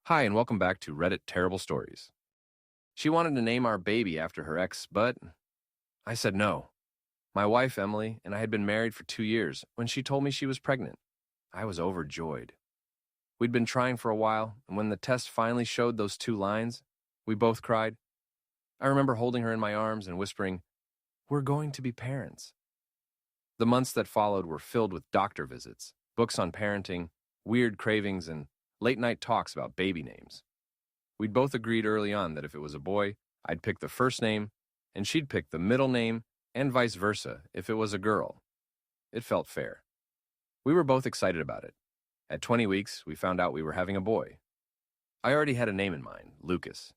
Hi, and welcome back to Reddit Terrible Stories. She wanted to name our baby after her ex, but I said no. My wife, Emily, and I had been married for 2 years when she told me she was pregnant. I was overjoyed. We'd been trying for a while, and when the test finally showed those two lines, we both cried. I remember holding her in my arms and whispering, "We're going to be parents." The months that followed were filled with doctor visits, books on parenting, weird cravings, and late night talks about baby names. We'd both agreed early on that if it was a boy, I'd pick the first name, and she'd pick the middle name, and vice versa if it was a girl. It felt fair. We were both excited about it. At 20 weeks, we found out we were having a boy. I already had a name in mind, Lucas.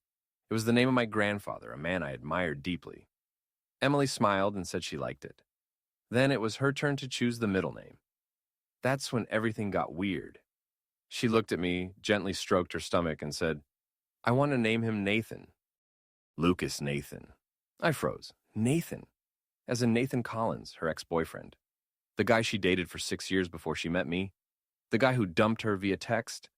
It was the name of my grandfather, a man I admired deeply. Emily smiled and said she liked it. Then it was her turn to choose the middle name. That's when everything got weird. She looked at me, gently stroked her stomach, and said, "I want to name him Nathan." Lucas Nathan. I froze. Nathan. As in Nathan Collins, her ex-boyfriend. The guy she dated for 6 years before she met me. The guy who dumped her via text.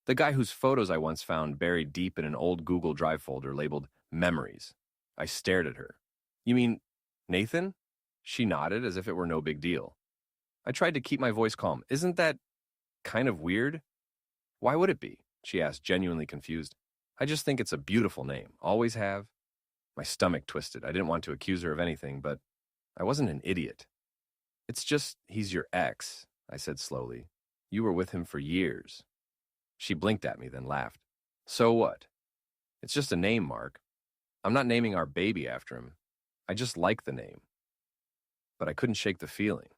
The guy whose photos I once found buried deep in an old Google Drive folder labeled Memories. I stared at her. "You mean Nathan?" She nodded as if it were no big deal. I tried to keep my voice calm. "Isn't that kind of weird?" "Why would it be?" she asked, genuinely confused. "I just think it's a beautiful name. Always have." My stomach twisted. I didn't want to accuse her of anything, but I wasn't an idiot. "It's just he's your ex," I said slowly. "You were with him for years." She blinked at me, then laughed. "So what? It's just a name, Mark. I'm not naming our baby after him. I just like the name." But I couldn't shake the feeling.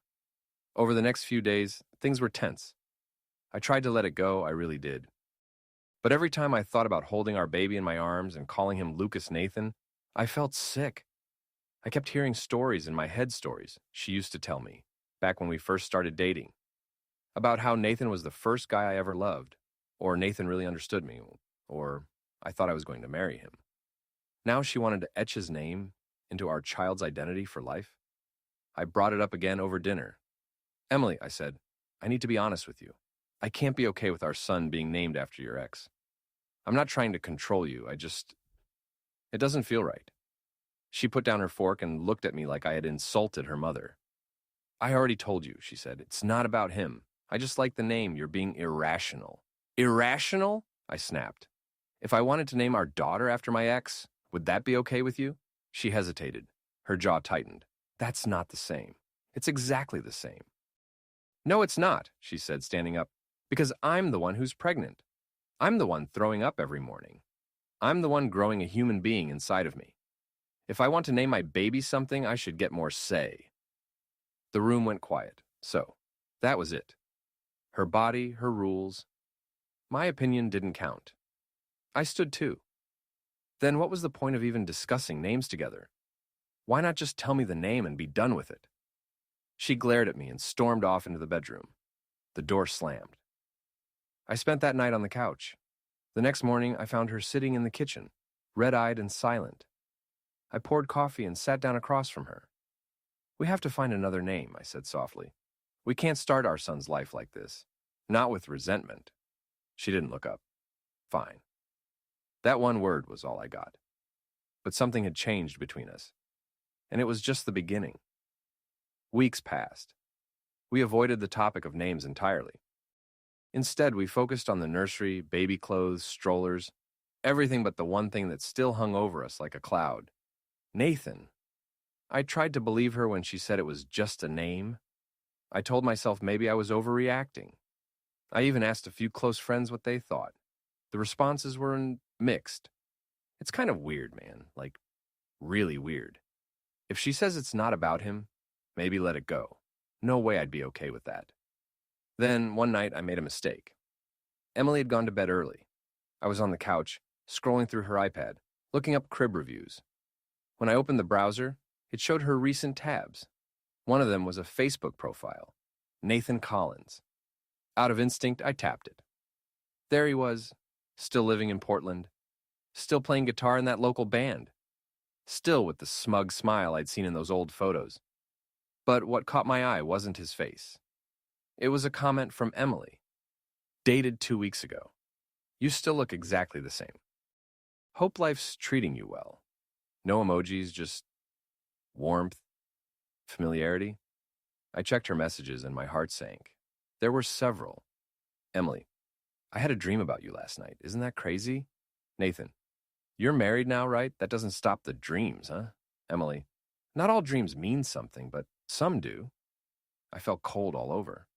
Over the next few days, things were tense. I tried to let it go, I really did. But every time I thought about holding our baby in my arms and calling him Lucas Nathan, I felt sick. I kept hearing stories in my head, stories she used to tell me, back when we first started dating, about how Nathan was the first guy I ever loved, or Nathan really understood me, or I thought I was going to marry him. Now she wanted to etch his name into our child's identity for life. I brought it up again over dinner. "Emily," I said, "I need to be honest with you. I can't be okay with our son being named after your ex. I'm not trying to control you, it doesn't feel right." She put down her fork and looked at me like I had insulted her mother. "I already told you," she said. "It's not about him. I just like the name. You're being irrational." "Irrational?" I snapped. "If I wanted to name our daughter after my ex, would that be okay with you?" She hesitated. Her jaw tightened. "That's not the same. It's exactly the same." "No, it's not," she said, standing up, "because I'm the one who's pregnant. I'm the one throwing up every morning. I'm the one growing a human being inside of me. If I want to name my baby something, I should get more say." The room went quiet. So, that was it. Her body, her rules. My opinion didn't count. I stood too. Then what was the point of even discussing names together? Why not just tell me the name and be done with it? She glared at me and stormed off into the bedroom. The door slammed. I spent that night on the couch. The next morning, I found her sitting in the kitchen, red-eyed and silent. I poured coffee and sat down across from her. "We have to find another name," I said softly. "We can't start our son's life like this. Not with resentment." She didn't look up. "Fine." That one word was all I got. But something had changed between us. And it was just the beginning. Weeks passed. We avoided the topic of names entirely. Instead, we focused on the nursery, baby clothes, strollers, everything but the one thing that still hung over us like a cloud. Nathan. I tried to believe her when she said it was just a name. I told myself maybe I was overreacting. I even asked a few close friends what they thought. The responses were mixed. It's kind of weird, man. Like, really weird. If she says it's not about him, maybe let it go. No way I'd be okay with that. Then, one night, I made a mistake. Emily had gone to bed early. I was on the couch, scrolling through her iPad, looking up crib reviews. When I opened the browser, it showed her recent tabs. One of them was a Facebook profile, Nathan Collins. Out of instinct, I tapped it. There he was, still living in Portland, still playing guitar in that local band, still with the smug smile I'd seen in those old photos. But what caught my eye wasn't his face. It was a comment from Emily, dated 2 weeks ago. You still look exactly the same. Hope life's treating you well. No emojis, just warmth, familiarity. I checked her messages and my heart sank. There were several. Emily, I had a dream about you last night. Isn't that crazy? Nathan, you're married now, right? That doesn't stop the dreams, huh? Emily, not all dreams mean something, but some do. I felt cold all over.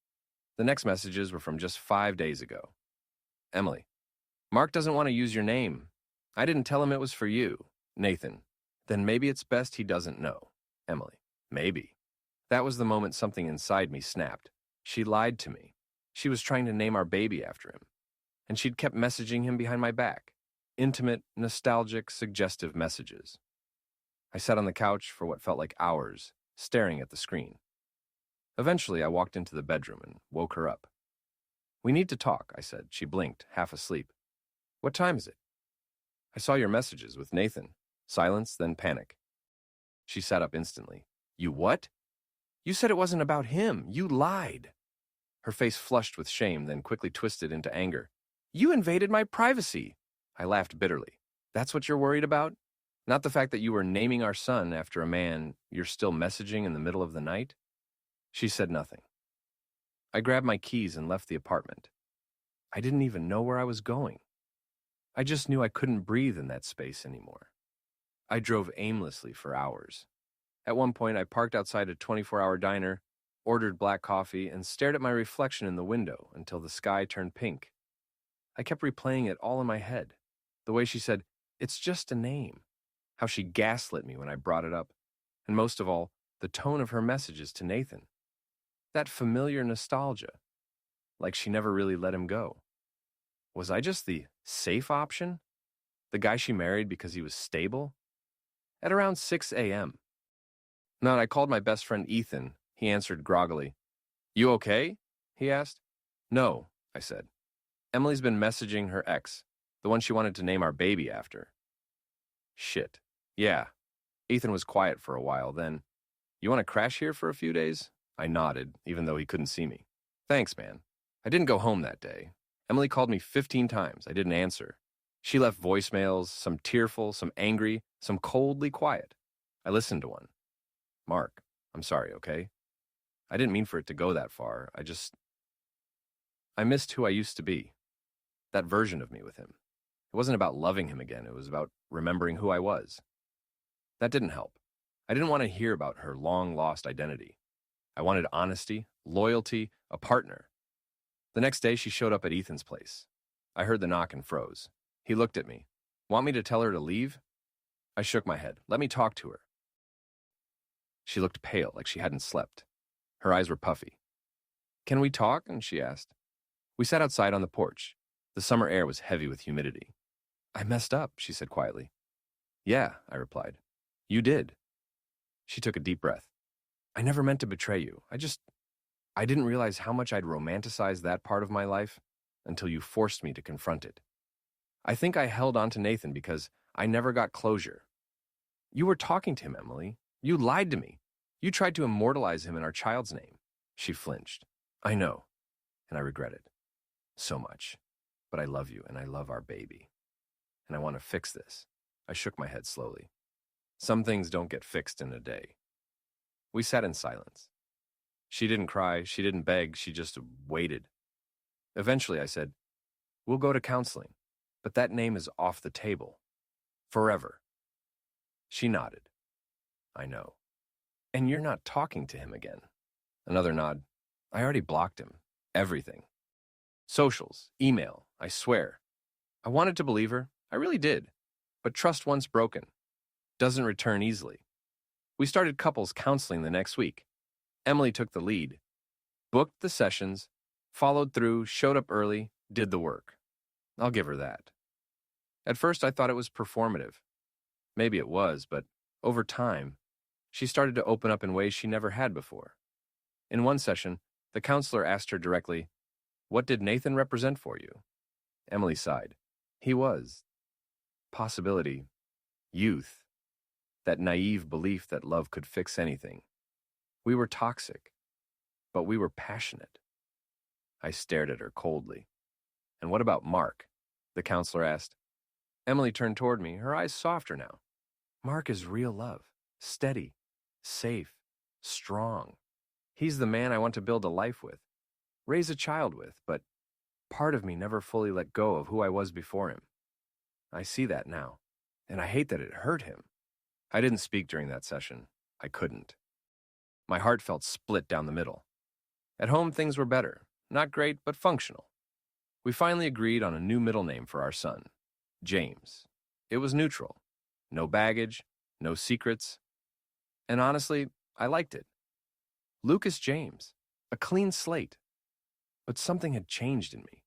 The next messages were from just 5 days ago. Emily, Mark doesn't want to use your name. I didn't tell him it was for you. Nathan, then maybe it's best he doesn't know. Emily, maybe. That was the moment something inside me snapped. She lied to me. She was trying to name our baby after him. And she'd kept messaging him behind my back. Intimate, nostalgic, suggestive messages. I sat on the couch for what felt like hours, staring at the screen. Eventually, I walked into the bedroom and woke her up. We need to talk, I said. She blinked, half asleep. What time is it? I saw your messages with Nathan. Silence, then panic. She sat up instantly. You what? You said it wasn't about him. You lied. Her face flushed with shame, then quickly twisted into anger. You invaded my privacy. I laughed bitterly. That's what you're worried about? Not the fact that you were naming our son after a man you're still messaging in the middle of the night? She said nothing. I grabbed my keys and left the apartment. I didn't even know where I was going. I just knew I couldn't breathe in that space anymore. I drove aimlessly for hours. At one point, I parked outside a 24-hour diner, ordered black coffee, and stared at my reflection in the window until the sky turned pink. I kept replaying it all in my head. The way she said, "It's just a name." How she gaslit me when I brought it up. And most of all, the tone of her messages to Nathan. That familiar nostalgia. Like she never really let him go. Was I just the safe option? The guy she married because he was stable? At around 6 a.m. Now, I called my best friend Ethan. He answered groggily. You okay? He asked. No, I said. Emily's been messaging her ex, the one she wanted to name our baby after. Shit. Yeah. Ethan was quiet for a while, then, you want to crash here for a few days? I nodded, even though he couldn't see me. Thanks, man. I didn't go home that day. Emily called me 15 times. I didn't answer. She left voicemails, some tearful, some angry, some coldly quiet. I listened to one. Mark, I'm sorry, okay? I didn't mean for it to go that far. I missed who I used to be. That version of me with him. It wasn't about loving him again. It was about remembering who I was. That didn't help. I didn't want to hear about her long-lost identity. I wanted honesty, loyalty, a partner. The next day, she showed up at Ethan's place. I heard the knock and froze. He looked at me. Want me to tell her to leave? I shook my head. Let me talk to her. She looked pale, like she hadn't slept. Her eyes were puffy. Can we talk? And she asked. We sat outside on the porch. The summer air was heavy with humidity. I messed up, she said quietly. Yeah, I replied. You did. She took a deep breath. I never meant to betray you. I didn't realize how much I'd romanticized that part of my life until you forced me to confront it. I think I held on to Nathan because I never got closure. You were talking to him, Emily. You lied to me. You tried to immortalize him in our child's name. She flinched. I know, and I regret it. So much. But I love you, and I love our baby. And I want to fix this. I shook my head slowly. Some things don't get fixed in a day. We sat in silence. She didn't cry, she didn't beg, she just waited. Eventually I said, we'll go to counseling, but that name is off the table. Forever. She nodded. I know. And you're not talking to him again. Another nod. I already blocked him. Everything. Socials, email, I swear. I wanted to believe her. I really did. But trust once broken doesn't return easily. We started couples counseling the next week. Emily took the lead, booked the sessions, followed through, showed up early, did the work. I'll give her that. At first, I thought it was performative. Maybe it was, but over time, she started to open up in ways she never had before. In one session, the counselor asked her directly, what did Nathan represent for you? Emily sighed. He was possibility, youth, that naive belief that love could fix anything. We were toxic, but we were passionate. I stared at her coldly. And what about Mark? the counselor asked. Emily turned toward me, her eyes softer now. Mark is real love, steady, safe, strong. He's the man I want to build a life with, raise a child with, but part of me never fully let go of who I was before him. I see that now, and I hate that it hurt him. I didn't speak during that session. I couldn't. My heart felt split down the middle. At home, things were better. Not great, but functional. We finally agreed on a new middle name for our son, James. It was neutral. No baggage, no secrets. And honestly, I liked it. Lucas James, a clean slate. But something had changed in me.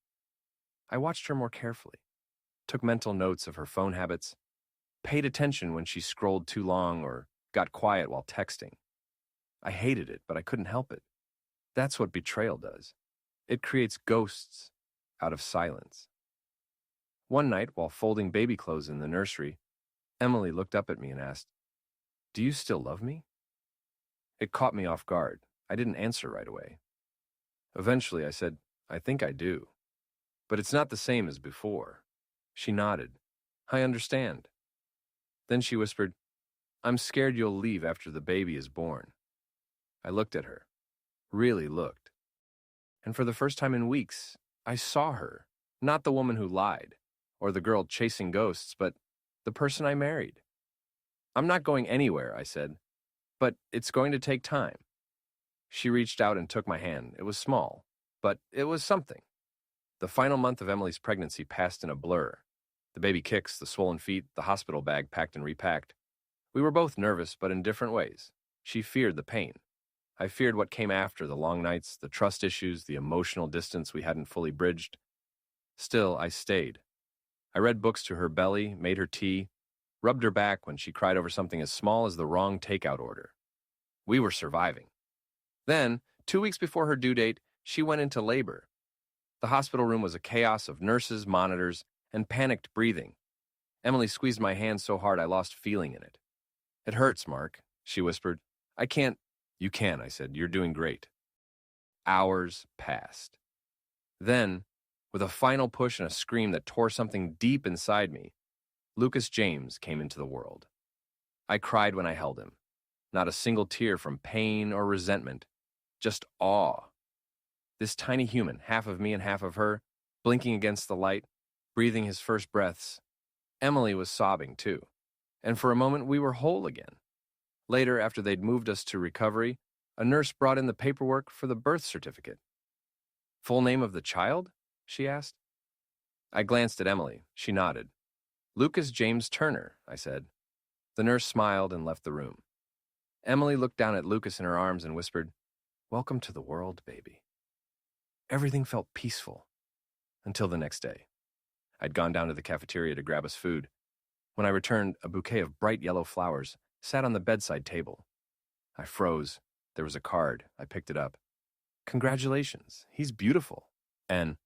I watched her more carefully, took mental notes of her phone habits, paid attention when she scrolled too long or got quiet while texting. I hated it, but I couldn't help it. That's what betrayal does. It creates ghosts out of silence. One night, while folding baby clothes in the nursery, Emily looked up at me and asked, "Do you still love me?" It caught me off guard. I didn't answer right away. Eventually, I said, "I think I do. But it's not the same as before." She nodded. "I understand." Then she whispered, "I'm scared you'll leave after the baby is born." I looked at her. Really looked. And for the first time in weeks, I saw her, not the woman who lied, or the girl chasing ghosts, but the person I married. "I'm not going anywhere," I said, "but it's going to take time." She reached out and took my hand. It was small, but it was something. The final month of Emily's pregnancy passed in a blur. The baby kicks, the swollen feet, the hospital bag packed and repacked. We were both nervous, but in different ways. She feared the pain. I feared what came after, the long nights, the trust issues, the emotional distance we hadn't fully bridged. Still, I stayed. I read books to her belly, made her tea, rubbed her back when she cried over something as small as the wrong takeout order. We were surviving. Then, 2 weeks before her due date, she went into labor. The hospital room was a chaos of nurses, monitors, and panicked breathing. Emily squeezed my hand so hard I lost feeling in it. "It hurts, Mark," she whispered. "I can't." "You can," I said. "You're doing great." Hours passed. Then, with a final push and a scream that tore something deep inside me, Lucas James came into the world. I cried when I held him. Not a single tear from pain or resentment, just awe. This tiny human, half of me and half of her, blinking against the light, breathing his first breaths. Emily was sobbing too, and for a moment we were whole again. Later, after they'd moved us to recovery, a nurse brought in the paperwork for the birth certificate. "Full name of the child?" she asked. I glanced at Emily. She nodded. "Lucas James Turner," I said. The nurse smiled and left the room. Emily looked down at Lucas in her arms and whispered, "Welcome to the world, baby." Everything felt peaceful. Until the next day. I'd gone down to the cafeteria to grab us food. When I returned, a bouquet of bright yellow flowers sat on the bedside table. I froze. There was a card. I picked it up. "Congratulations. He's beautiful." And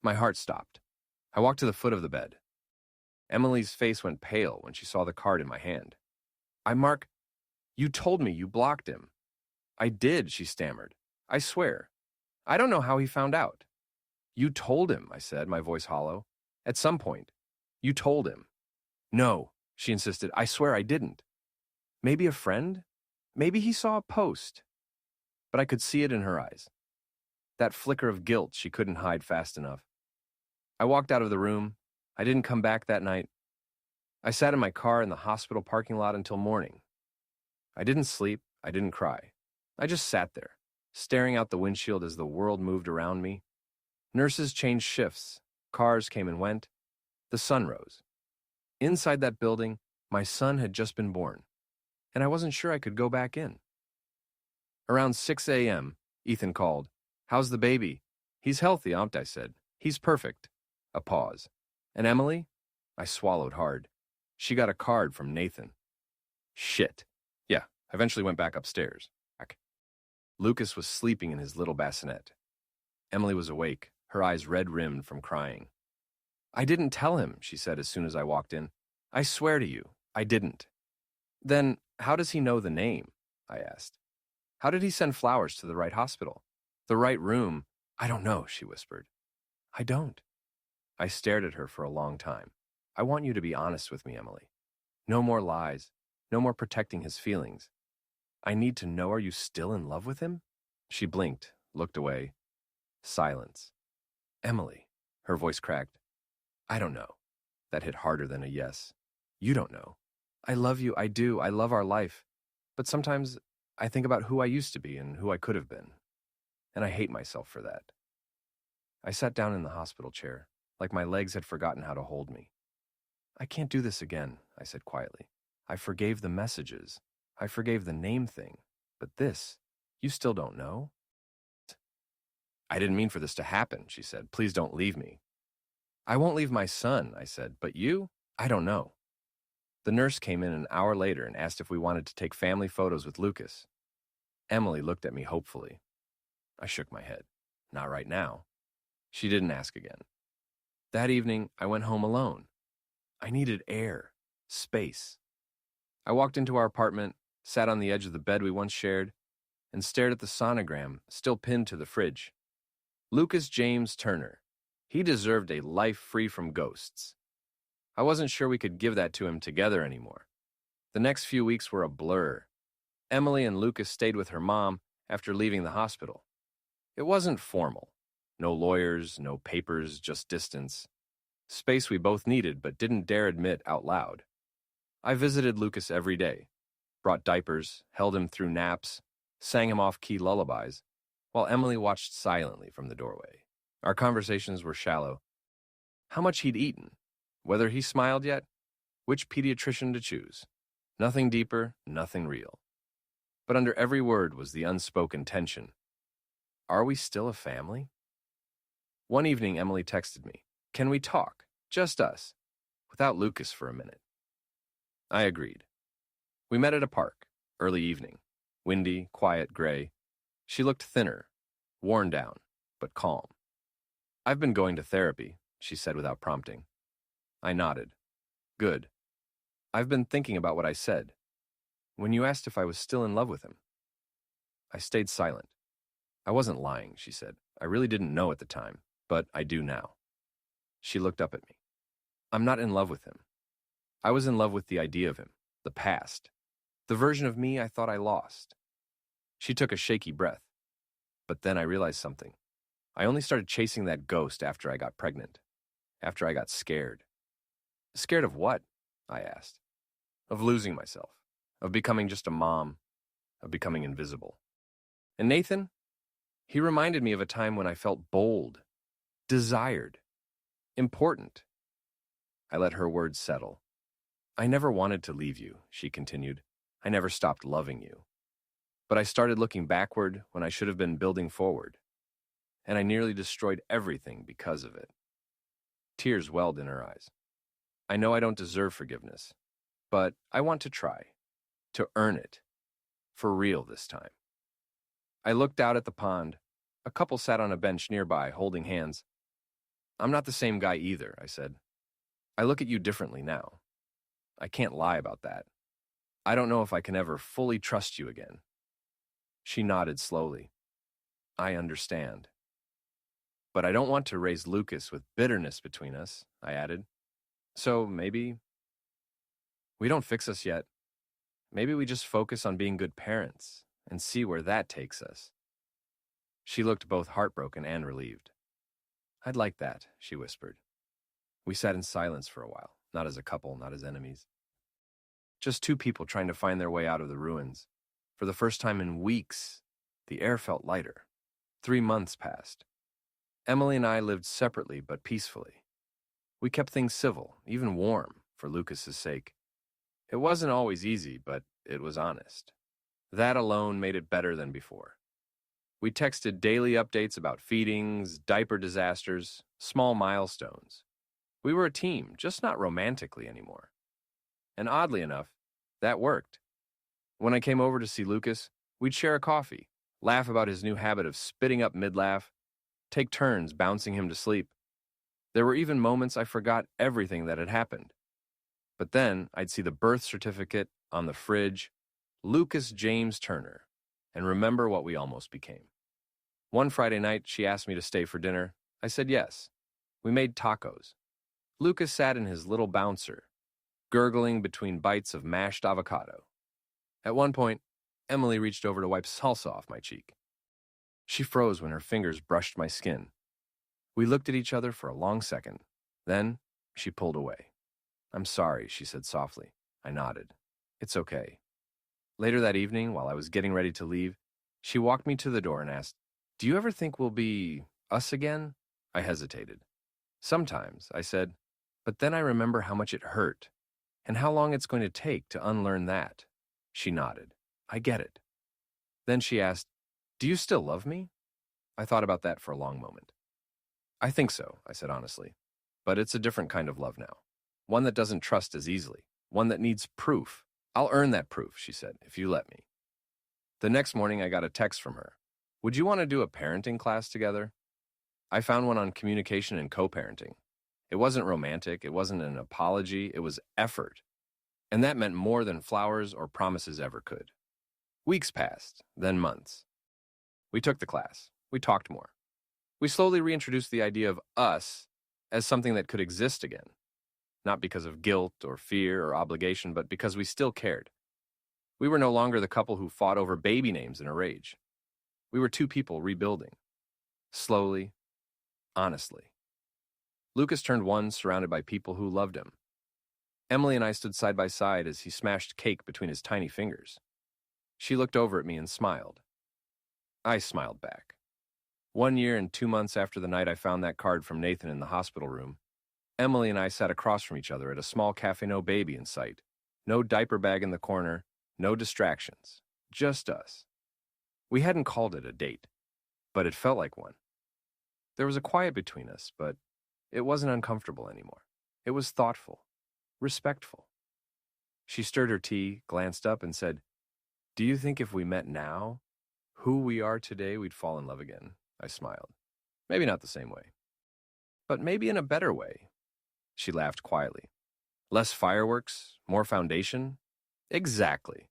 my heart stopped. I walked to the foot of the bed. Emily's face went pale when she saw the card in my hand. Mark, you told me you blocked him." "I did," she stammered. "I swear. I don't know how he found out." "You told him," I said, my voice hollow. "At some point. You told him." "No," she insisted. "I swear I didn't. Maybe a friend? Maybe he saw a post." But I could see it in her eyes. That flicker of guilt she couldn't hide fast enough. I walked out of the room. I didn't come back that night. I sat in my car in the hospital parking lot until morning. I didn't sleep. I didn't cry. I just sat there, staring out the windshield as the world moved around me. Nurses changed shifts. Cars came and went. The sun rose. Inside that building, my son had just been born, and I wasn't sure I could go back in. Around 6 a.m., Ethan called. "How's the baby?" "He's healthy, Aunt," I said. "He's perfect." A pause. "And Emily?" I swallowed hard. "She got a card from Nathan." Shit. Yeah, I eventually went back upstairs. Lucas was sleeping in his little bassinet. Emily was awake, her eyes red-rimmed from crying. "I didn't tell him," she said as soon as I walked in. "I swear to you, I didn't." "Then how does he know the name?" I asked. "How did he send flowers to the right hospital? The right room?" "I don't know," she whispered. "I don't." I stared at her for a long time. I want you to be honest with me, Emily. No more lies. No more protecting his feelings. I need to know, are you still in love with him? She blinked, looked away. Silence. Emily. Her voice cracked. I don't know. That hit harder than a yes. You don't know. I love you, I do, I love our life. But sometimes I think about who I used to be and who I could have been. And I hate myself for that. I sat down in the hospital chair, like my legs had forgotten how to hold me. I can't do this again, I said quietly. I forgave the messages. I forgave the name thing. But this, you still don't know? I didn't mean for this to happen, she said. Please don't leave me. I won't leave my son, I said. But you? I don't know. The nurse came in an hour later and asked if we wanted to take family photos with Lucas. Emily looked at me hopefully. I shook my head. Not right now. She didn't ask again. That evening, I went home alone. I needed air, space. I walked into our apartment, sat on the edge of the bed we once shared, and stared at the sonogram still pinned to the fridge. Lucas James Turner. He deserved a life free from ghosts. I wasn't sure we could give that to him together anymore. The next few weeks were a blur. Emily and Lucas stayed with her mom after leaving the hospital. It wasn't formal. No lawyers, no papers, just distance. Space we both needed but didn't dare admit out loud. I visited Lucas every day, brought diapers, held him through naps, sang him off-key lullabies, while Emily watched silently from the doorway. Our conversations were shallow. How much he'd eaten, whether he smiled yet, which pediatrician to choose. Nothing deeper, nothing real. But under every word was the unspoken tension. Are we still a family? One evening, Emily texted me, "Can we talk? Just us, without Lucas for a minute." I agreed. We met at a park, early evening. Windy, quiet, gray. She looked thinner, worn down, but calm. I've been going to therapy, she said without prompting. I nodded. Good. I've been thinking about what I said. When you asked if I was still in love with him. I stayed silent. I wasn't lying, she said. I really didn't know at the time, but I do now. She looked up at me. I'm not in love with him. I was in love with the idea of him, the past, the version of me I thought I lost. She took a shaky breath. But then I realized something. I only started chasing that ghost after I got pregnant, after I got scared. Scared of what? I asked. Of losing myself, of becoming just a mom, of becoming invisible. And Nathan? He reminded me of a time when I felt bold, desired, important. I let her words settle. I never wanted to leave you, she continued. I never stopped loving you. But I started looking backward when I should have been building forward. And I nearly destroyed everything because of it. Tears welled in her eyes. I know I don't deserve forgiveness, but I want to try, to earn it, for real this time. I looked out at the pond. A couple sat on a bench nearby, holding hands. I'm not the same guy either, I said. I look at you differently now. I can't lie about that. I don't know if I can ever fully trust you again. She nodded slowly. I understand. But I don't want to raise Lucas with bitterness between us, I added. So maybe we don't fix us yet. Maybe we just focus on being good parents and see where that takes us. She looked both heartbroken and relieved. I'd like that, she whispered. We sat in silence for a while, not as a couple, not as enemies. Just two people trying to find their way out of the ruins. For the first time in weeks, the air felt lighter. 3 months passed. Emily and I lived separately but peacefully. We kept things civil, even warm, for Lucas's sake. It wasn't always easy, but it was honest. That alone made it better than before. We texted daily updates about feedings, diaper disasters, small milestones. We were a team, just not romantically anymore. And oddly enough, that worked. When I came over to see Lucas, we'd share a coffee, laugh about his new habit of spitting up mid-laugh, take turns bouncing him to sleep. There were even moments I forgot everything that had happened. But then I'd see the birth certificate on the fridge, Lucas James Turner, and remember what we almost became. One Friday night, she asked me to stay for dinner. I said yes. We made tacos. Lucas sat in his little bouncer, gurgling between bites of mashed avocado. At one point, Emily reached over to wipe salsa off my cheek. She froze when her fingers brushed my skin. We looked at each other for a long second. Then, she pulled away. "I'm sorry," she said softly. I nodded. "It's okay." Later that evening, while I was getting ready to leave, she walked me to the door and asked, "Do you ever think we'll be us again?" I hesitated. "Sometimes," I said, "but then I remember how much it hurt and how long it's going to take to unlearn that." She nodded. "I get it." Then she asked, "Do you still love me?" I thought about that for a long moment. "I think so," I said honestly, "but it's a different kind of love now. One that doesn't trust as easily. One that needs proof. I'll earn that proof," she said, "if you let me." The next morning, I got a text from her. "Would you want to do a parenting class together?" I found one on communication and co-parenting. It wasn't romantic, it wasn't an apology, it was effort. And that meant more than flowers or promises ever could. Weeks passed, then months. We took the class. We talked more. We slowly reintroduced the idea of us as something that could exist again. Not because of guilt or fear or obligation, but because we still cared. We were no longer the couple who fought over baby names in a rage. We were two people rebuilding. Slowly, honestly. Lucas turned one, surrounded by people who loved him. Emily and I stood side by side as he smashed cake between his tiny fingers. She looked over at me and smiled. I smiled back. 1 year and 2 months after the night I found that card from Nathan in the hospital room, Emily and I sat across from each other at a small cafe, no baby in sight. No diaper bag in the corner, no distractions. Just us. We hadn't called it a date, but it felt like one. There was a quiet between us, but it wasn't uncomfortable anymore. It was thoughtful, respectful. She stirred her tea, glanced up, and said, "Do you think if we met now, who we are today, we'd fall in love again?" I smiled. "Maybe not the same way, but maybe in a better way." She laughed quietly. "Less fireworks, more foundation?" "Exactly."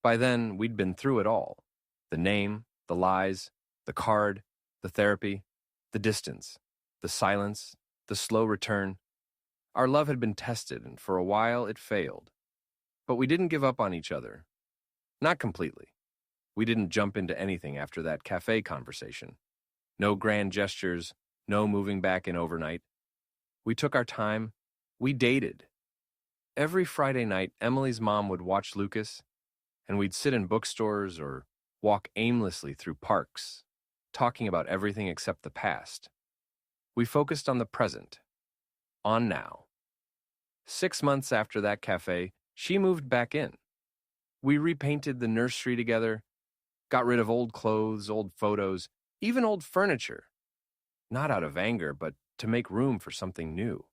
By then, we'd been through it all. The name, the lies, the card, the therapy, the distance, the silence, the slow return. Our love had been tested, and for a while it failed. But we didn't give up on each other. Not completely. We didn't jump into anything after that cafe conversation. No grand gestures, no moving back in overnight. We took our time. We dated. Every Friday night, Emily's mom would watch Lucas, and we'd sit in bookstores or walk aimlessly through parks, talking about everything except the past. We focused on the present, on now. 6 months after that cafe, she moved back in. We repainted the nursery together, got rid of old clothes, old photos, even old furniture. Not out of anger, but to make room for something new.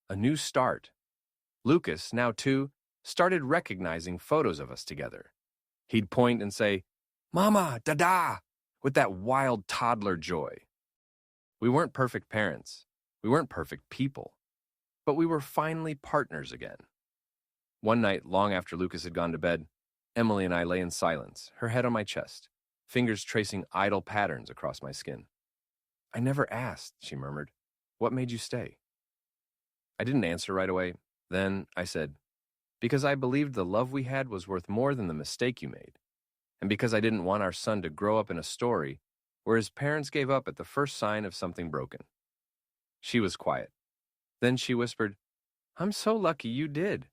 A new start. Lucas, now 2, started recognizing photos of us together. He'd point and say, "Mama, Dada," with that wild toddler joy. We weren't perfect parents. We weren't perfect people. But we were finally partners again. One night, long after Lucas had gone to bed, Emily and I lay in silence, her head on my chest, fingers tracing idle patterns across my skin. "I never asked," she murmured. "What made you stay?" I didn't answer right away. Then I said, "Because I believed the love we had was worth more than the mistake you made. And because I didn't want our son to grow up in a story where his parents gave up at the first sign of something broken." She was quiet. Then she whispered, "I'm so lucky you did."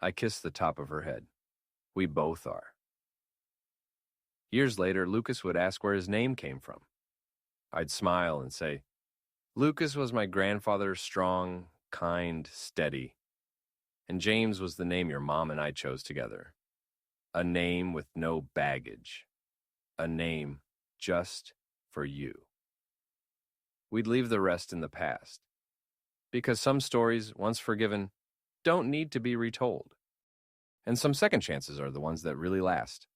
I kissed the top of her head. We both are. Years later, Lucas would ask where his name came from. I'd smile and say, "Lucas was my grandfather, strong, kind, steady. And James was the name your mom and I chose together. A name with no baggage. A name just for you." We'd leave the rest in the past. Because some stories, once forgiven, don't need to be retold. And some second chances are the ones that really last.